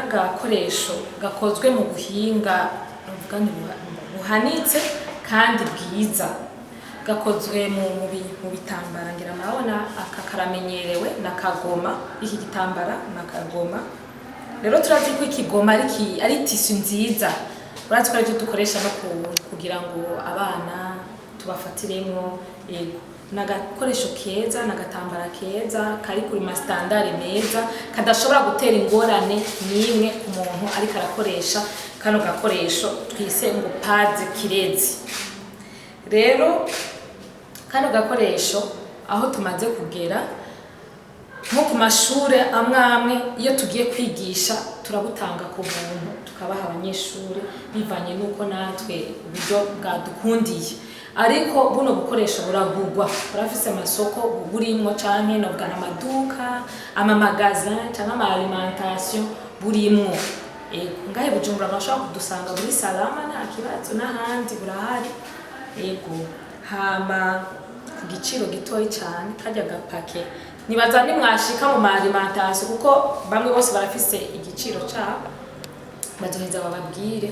n'agakoresho gakozwe mu buhinga buhanitse kandi bwiza, gakozwe mu bitambara ngira murabona aka karamenyerewe nakagoma, iki gitambara nakagoma. Rero turazi ko ikigoma ari tissue nziza, urazi ko ari cyo dukoresha no kugira ngo abana tubafatiremo yego. Nagakoresho keza, nagatambara keza kari kuri ma standard meza kadashobora gutera ingorane nimwe ku muntu ariko arakoresha kano gakoresho twise ngo pads kirezi. Rero kano gakoresho aho tumaze kugera nko ku mashure amwe iyo tugiye kwigisha turabutanga ku buntu tukabaha abanyeshuri bivanye nuko natwe uburyo bwadukundiye, ariko buno bukoresho buragurwa, burafise amasoko burimwo canke no bwana amaduka amamagazin canke ama alimentation burimwo. Ngahe Bujumbura bashobora kudusanga muri Salama nta kibazo, n'ahandi burahari yego. Hama ku giciro gitoyi cyane kajya gapake nibaza nimwashika mu alimentation kuko bamwe bose barafise igiciro cyabo, bazoheza bababwire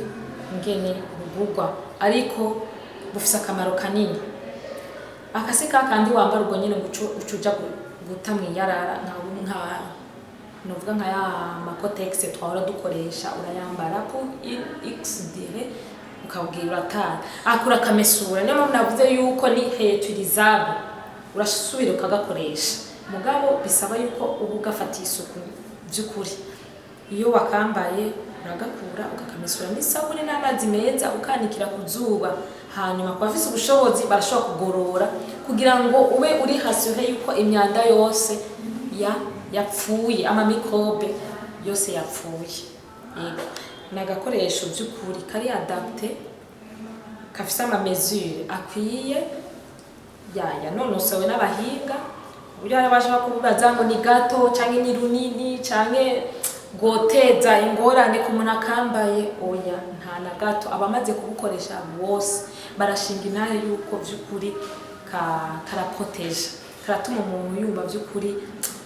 ngene bugurwa, ariko bufise akamaro kanini. Akasi kandi wambara ubwo nyine ucuja guta mwiyarara nka novuga nka ya makotex twahora dukoresha, urayambara pour x dire ukabwira uratara akura kamesura. Niyo mpamvu navuze yuko ni réutilisable, urasubira ukagakoresha, mugabo bisaba yuko ubu gafata isuku by'ukuri. Iyo wakambaye uragakura ugakamesura n'isabune n'amazi meza ukanikira ku zuba, hanyuma kwa afise ubushobozi barashobora kugorora kugira ngo ube uri hasure yuko imyanda yose yapfuye, ama microbe yose yapfuye. Yego, nagakoresho by'ukuri kari adapté, kafise ama mesure akwiye nonosowe n'abahinga. Uri arabasha kubaza ngo ni gato canke ni runini canke goteza ingorane ku muntu akambaye, oya nta na gato. Abamaze kubukoresha bose barashinga intare yuko by'ukuri karaprotege, karatuma umuntu yumva by'ukuri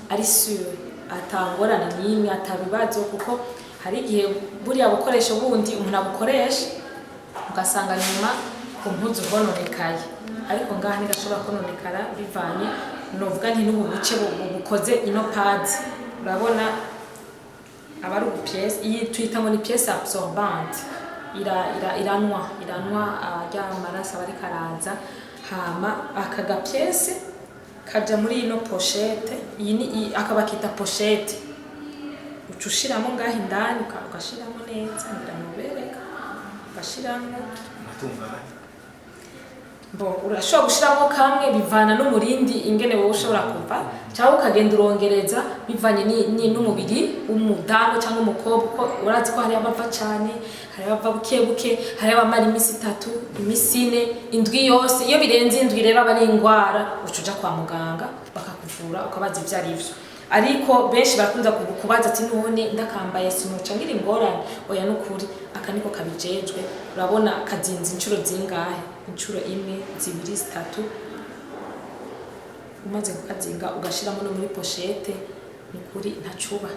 ari sûr atangorana nimwe atabibazo, kuko hari igihe buriya bukoresho bundi umuntu abukoresha ugasanga nyuma ku mpuzu bononekaye, ariko ngaha ntigashobora kononekara bivanye novuga nti n'ubu buce bukoze ino pads. Urabona abari ubu pièce iyi twita ngo ni pièce absorbante, iranwa ajya amaraso bari karaza, hama akaga pièce kaja muri ino pochette, iyi ni akabakita pochette, ucushiramo ngaho indani ukashiramo neza ndanobereka, ukashiramo urashobora gushiramo kamwe bivana n'umurindi ingene wowe ushobora kuva, cyangwa ukagenda urongereza bivanye n'umubiri w'umudamu cyangwa umukobwa, uko urazi ko hari abava cyane, hari abava buke, hari abamara imisi 3, imisi 4, indwi yose. Iyo birenze indwi rero aba ari ingwara ucuja kwa muganga bakakuvura ukabaza ivyo ari byo, ariko benshi barakunza kubaza ati none ndakambaye sinuca ngira ingorane. Oya n'ukuri aka niko kabijejwe. Urabona kazinze incuro zingahe, incuro 1, 2, 3, umaze kukazinga ugashiramo no muri pochette, n'ukuri ntacuba.